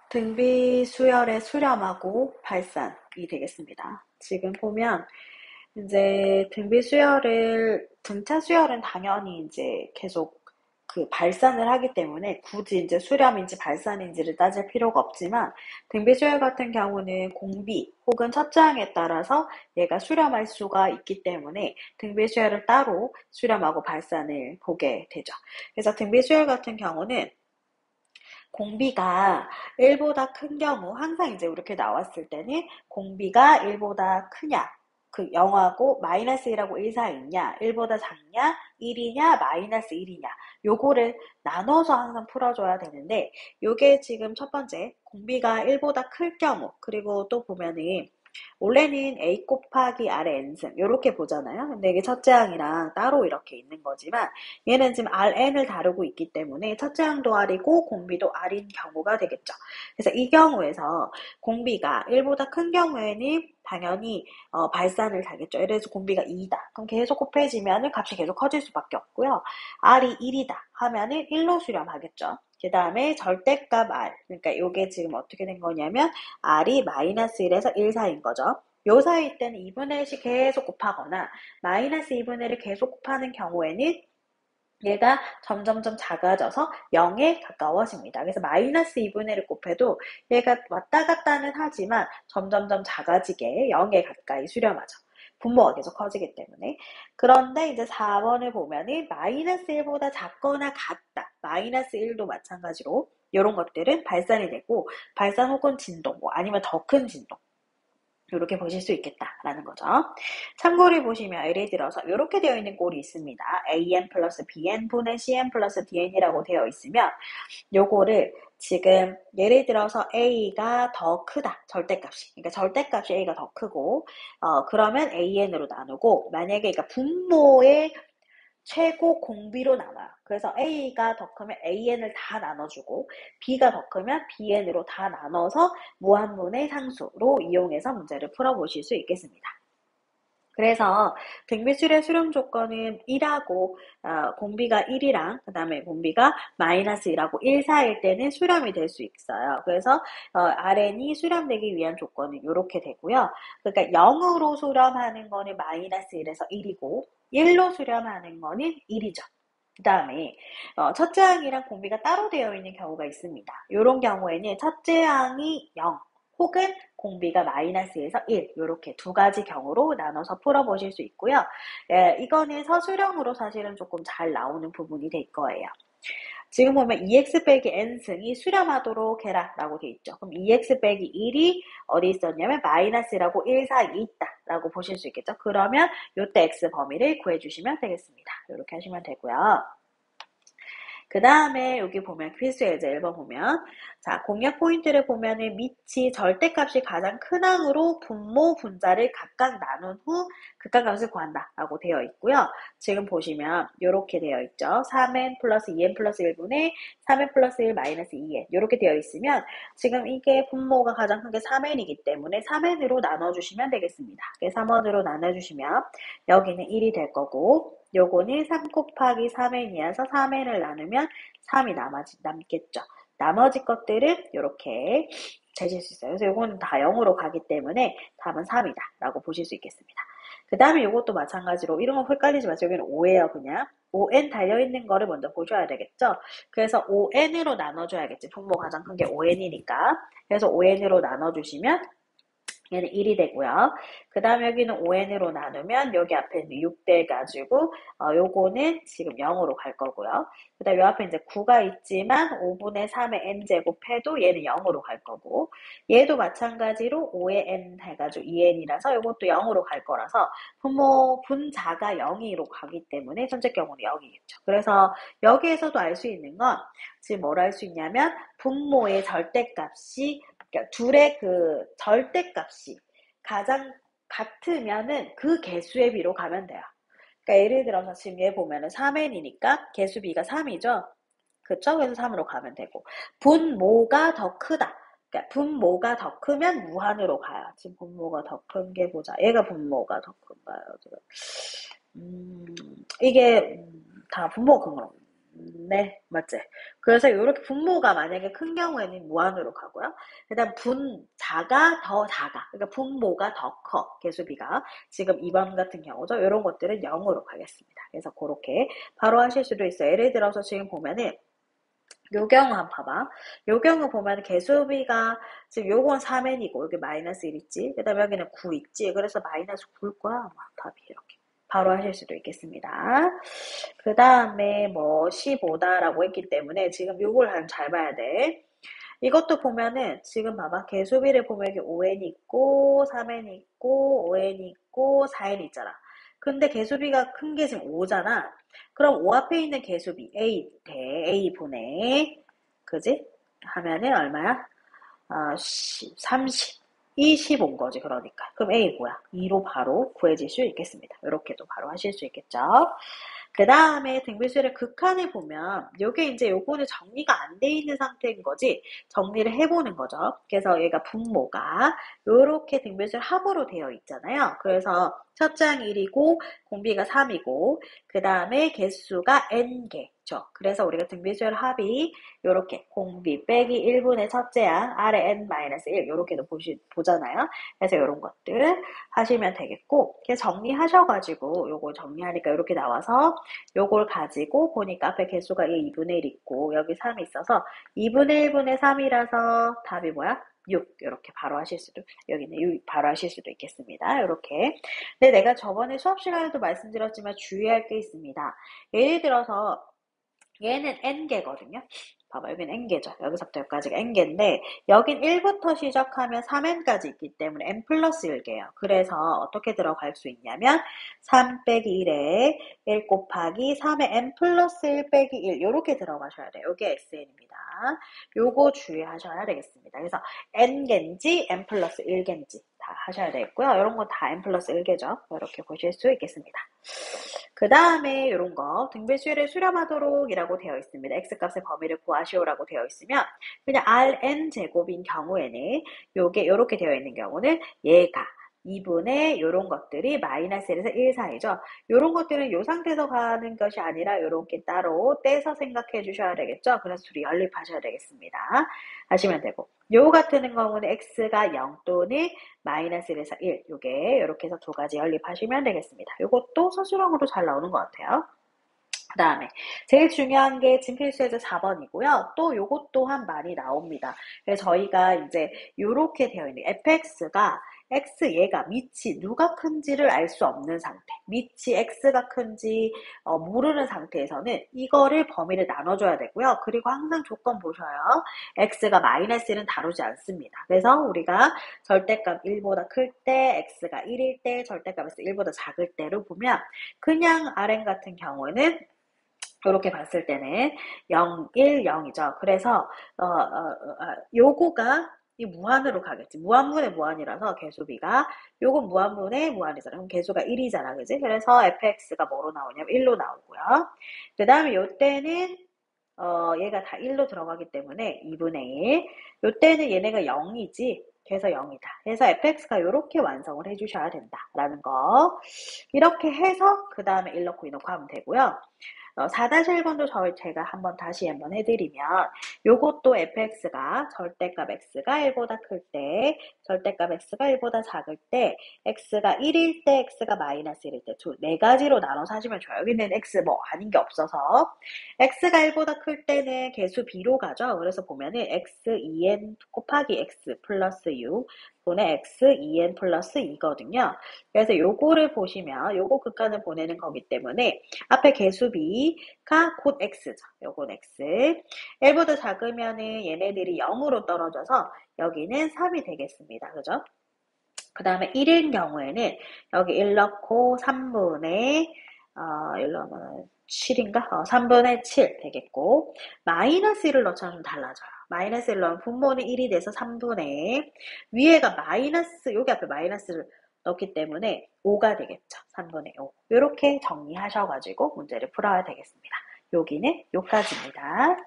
등비 수열의 수렴하고 발산이 되겠습니다. 지금 보면 이제 등비 수열을 등차 수열은 당연히 이제 계속 그 발산을 하기 때문에 굳이 이제 수렴인지 발산인지를 따질 필요가 없지만 등비 수열 같은 경우는 공비 혹은 첫장에 따라서 얘가 수렴할 수가 있기 때문에 등비 수열을 따로 수렴하고 발산을 보게 되죠. 그래서 등비 수열 같은 경우는 공비가 1보다 큰 경우 항상 이제 이렇게 나왔을 때는 공비가 1보다 크냐 그 0하고 마이너스 1하고 1 사이 있냐 1보다 작냐 1이냐 마이너스 1이냐 요거를 나눠서 항상 풀어줘야 되는데 요게 지금 첫 번째 공비가 1보다 클 경우 그리고 또 보면은 원래는 A 곱하기 R의 n승 이렇게 보잖아요. 근데 이게 첫째 항이랑 따로 이렇게 있는 거지만 얘는 지금 Rn을 다루고 있기 때문에 첫째 항도 R이고 공비도 R인 경우가 되겠죠. 그래서 이 경우에서 공비가 1보다 큰 경우에는 당연히 발산을 하겠죠. 예를 들어서 공비가 2다. 그럼 계속 곱해지면 값이 계속 커질 수밖에 없고요. R이 1이다 하면은 1로 수렴하겠죠. 그 다음에 절대값 R. 그러니까 이게 지금 어떻게 된 거냐면 R이 마이너스 1에서 1 사이인 거죠. 요 사이일 때는 2분의 1씩 계속 곱하거나 마이너스 2분의 1을 계속 곱하는 경우에는 얘가 점점점 작아져서 0에 가까워집니다. 그래서 마이너스 2분의 1을 곱해도 얘가 왔다 갔다는 하지만 점점점 작아지게 0에 가까이 수렴하죠. 분모가 계속 커지기 때문에. 그런데 이제 4번을 보면은 마이너스 1보다 작거나 같다. 마이너스 1도 마찬가지로 이런 것들은 발산이 되고 발산 혹은 진동, 뭐 아니면 더 큰 진동. 이렇게 보실 수 있겠다라는 거죠. 참고를 보시면 예를 들어서 이렇게 되어 있는 꼴이 있습니다. AN 플러스 BN 분의 CN 플러스 DN이라고 되어 있으면 요거를 지금 예를 들어서 A가 더 크다. 절대값이. 그러니까 절대값이 A가 더 크고 그러면 AN으로 나누고 만약에 그러니까 분모의 최고 공비로 나와요. 그래서 A가 더 크면 AN을 다 나눠주고 B가 더 크면 BN으로 다 나눠서 무한분의 상수로 이용해서 문제를 풀어보실 수 있겠습니다. 그래서 등비수의 수렴 조건은 1하고 공비가 1이랑 그 다음에 공비가 마이너스 1하고 1 사이일 때는 수렴이 될 수 있어요. 그래서 RN이 수렴되기 위한 조건은 이렇게 되고요. 그러니까 0으로 수렴하는 거는 마이너스 1에서 1이고 1로 수렴하는 거는 1이죠. 그 다음에 첫째 항이랑 공비가 따로 되어 있는 경우가 있습니다. 이런 경우에는 첫째 항이 0 혹은 공비가 마이너스에서 1 이렇게 두 가지 경우로 나눠서 풀어보실 수 있고요. 이거는 서술형으로 사실은 조금 잘 나오는 부분이 될 거예요. 지금 보면 2x 빼기 n승이 수렴하도록 해라 라고 돼 있죠. 그럼 2x 빼기 1이 어디 있었냐면 마이너스라고 1 사이에 있다 라고 보실 수 있겠죠. 그러면 요때 x 범위를 구해주시면 되겠습니다. 이렇게 하시면 되고요. 그 다음에 여기 보면 필수 예제 1번 보면 자 공략 포인트를 보면은 밑이 절대값이 가장 큰 항으로 분모 분자를 각각 나눈 후 극한값을 구한다 라고 되어 있고요. 지금 보시면 이렇게 되어 있죠. 3n 플러스 2n 플러스 1분의 3n 플러스 1 마이너스 2n 이렇게 되어 있으면 지금 이게 분모가 가장 큰 게 3n이기 때문에 3n으로 나눠주시면 되겠습니다. 3원으로 나눠주시면 여기는 1이 될 거고 요거는 3 곱하기 3n이어서 3n을 나누면 3이 남겠죠. 나머지 것들은 이렇게 되실 수 있어요. 그래서 요거는 다 0으로 가기 때문에 답은 3이다 라고 보실 수 있겠습니다. 그 다음에 요것도 마찬가지로 이런 거 헷갈리지 마세요. 여기는 5예요 그냥. 5n 달려있는 거를 먼저 보셔야 되겠죠. 그래서 5n으로 나눠줘야겠지. 분모 가장 큰 게 5n이니까. 그래서 5n으로 나눠주시면 얘는 1이 되고요. 그 다음에 여기는 5n으로 나누면 여기 앞에 6 돼가지고 요거는 지금 0으로 갈 거고요. 그 다음에 요 앞에 이제 9가 있지만 5분의 3의 n제곱 해도 얘는 0으로 갈 거고 얘도 마찬가지로 5의 n 해가지고 2n이라서 요것도 0으로 갈 거라서 분모 분자가 0으로 가기 때문에 선택 경우는 0이겠죠. 그래서 여기에서도 알 수 있는 건 지금 뭘 알 수 있냐면 분모의 절대값이 그러니까 둘의 그 절대값이 가장 같으면은 그 개수의 비로 가면 돼요. 그러니까 예를 들어서 지금 얘 보면은 3n이니까 개수 비가 3이죠. 그쵸? 그래서 3으로 가면 되고 분모가 더 크다. 그러니까 분모가 더 크면 무한으로 가요. 지금 분모가 더 큰 게 보자. 얘가 분모가 더 큰가요? 지금 이게 다 분모가 큰 거로 네, 맞지? 그래서 이렇게 분모가 만약에 큰 경우에는 무한으로 가고요. 그다음 자가 더 작아. 그러니까 분모가 더 커. 개수비가. 지금 2번 같은 경우죠. 이런 것들은 0으로 가겠습니다. 그래서 그렇게 바로 하실 수도 있어요. 예를 들어서 지금 보면은 요 경우 한번 봐봐. 요 경우 보면 개수비가 지금 요건 3n이고 여기 마이너스 1 있지. 그 다음에 여기는 9 있지. 그래서 마이너스 9일 거야. 아마 답이 이렇게. 바로 하실 수도 있겠습니다. 그 다음에 뭐 15다라고 했기 때문에 지금 요걸 잘 봐야 돼. 이것도 보면은 지금 봐봐. 개수비를 보면 여기 5n 있고 3n 있고 5n 있고 4n 있잖아. 근데 개수비가 큰 게 지금 5잖아. 그럼 5 앞에 있는 개수비 A 대 A 분의 그지? 하면은 얼마야? 30. 25인 거지 그러니까. 그럼 A 뭐야? 2로 바로 구해질 수 있겠습니다. 이렇게도 바로 하실 수 있겠죠. 그 다음에 등비수열의 극한을 보면 요게 이제 요거는 정리가 안 돼 있는 상태인 거지 정리를 해보는 거죠. 그래서 얘가 분모가 요렇게 등비수열 합으로 되어 있잖아요. 그래서 첫째 항 1이고 공비가 3이고 그 다음에 개수가 n개죠. 그래서 우리가 등비수열 합이 요렇게 공비 빼기 1분의 첫째 항 아래 n-1 요렇게도 보잖아요. 그래서 요런 것들 하시면 되겠고 그래서 정리하셔가지고 요거 정리하니까 이렇게 나와서 요걸 가지고 보니까 앞에 개수가 2분의 1 있고 여기 3이 있어서 2분의 1분의 3이라서 답이 뭐야? 6 이렇게 바로 하실 수도 여기는 6 바로 하실 수도 있겠습니다. 이렇게. 근데 내가 저번에 수업 시간에도 말씀드렸지만 주의할 게 있습니다. 예를 들어서 얘는 n개거든요. 봐봐 여기는 n개죠. 여기서부터 여기까지가 n개인데 여긴 1부터 시작하면 3n까지 있기 때문에 n 플러스 1개예요. 그래서 어떻게 들어갈 수 있냐면 3 빼기 1에 1 곱하기 3에 n 플러스 1 빼기 1 이렇게 들어가셔야 돼요. 이게 sn입니다. 요거 주의하셔야 되겠습니다. 그래서 n개인지 n 플러스 1개인지 다 하셔야 되겠고요. 이런 건 다 n 플러스 1개죠. 이렇게 보실 수 있겠습니다. 그 다음에 이런 거 등비수열을 수렴하도록 이라고 되어 있습니다. x값의 범위를 구하시오라고 되어 있으면 그냥 rn 제곱인 경우에는 요게 이렇게 되어 있는 경우는 얘가 2분의 요런 것들이 마이너스 1에서 1 사이죠. 요런 것들은 요 상태에서 가는 것이 아니라 요렇게 따로 떼서 생각해 주셔야 되겠죠. 그래서 둘이 연립하셔야 되겠습니다. 하시면 되고 요 같은 경우는 x가 0 또는 마이너스 1에서 1 요게 이렇게 해서 두 가지 연립하시면 되겠습니다. 요것도 서술형으로 잘 나오는 것 같아요. 그 다음에 제일 중요한 게 진필수에서 4번이고요. 또 요것 또한 많이 나옵니다. 그래서 저희가 이제 요렇게 되어 있는 fx가 x 얘가 밑이 누가 큰지를 알 수 없는 상태 밑이 x가 큰지 모르는 상태에서는 이거를 범위를 나눠줘야 되고요. 그리고 항상 조건 보셔요. x가 마이너스 1은 다루지 않습니다. 그래서 우리가 절대값 1보다 클 때 x가 1일 때 절대값에서 1보다 작을 때를 보면 그냥 rn 같은 경우에는 이렇게 봤을 때는 0, 1, 0이죠. 그래서 요거가 이 무한으로 가겠지. 무한분의 무한이라서 개수비가 요건 무한분의 무한이잖아. 그럼 개수가 1이잖아. 그지? 그래서 fx가 뭐로 나오냐면 1로 나오고요. 그 다음에 요때는 얘가 다 1로 들어가기 때문에 2분의 1. 요때는 얘네가 0이지. 그래서 0이다. 그래서 fx가 이렇게 완성을 해주셔야 된다라는 거. 이렇게 해서 그 다음에 1 넣고 2 넣고 하면 되고요. 4-1번도 제가 다시 한번 해드리면 요것도 fx가 절대값 x가 1보다 클 때 절대값 x가 1보다 작을 때 x가 1일 때 x가 마이너스 1일 때 네 가지로 나눠서 하시면 좋아요. 여기는 x 뭐 아닌 게 없어서 x가 1보다 클 때는 개수 b로 가죠. 그래서 보면은 x 2n 곱하기 x 플러스 u 분의 x 2n 플러스 2거든요. 그래서 요거를 보시면 요거 극한을 보내는 거기 때문에 앞에 개수 b가 곧 x죠. 요건 x. 1보다 작으면은 얘네들이 0으로 떨어져서 여기는 3이 되겠습니다. 그죠? 그 다음에 1인 경우에는 여기 1 넣고 3분의 1 넣으면 7인가? 3분의 7 되겠고 마이너스 1을 넣자면 좀 달라져요. 마이너스 1 넣으면 분모는 1이 돼서 3분의 위에가 마이너스 여기 앞에 마이너스를 넣기 때문에 5가 되겠죠. 3분의 5 이렇게 정리하셔가지고 문제를 풀어야 되겠습니다. 여기는 여기까지입니다.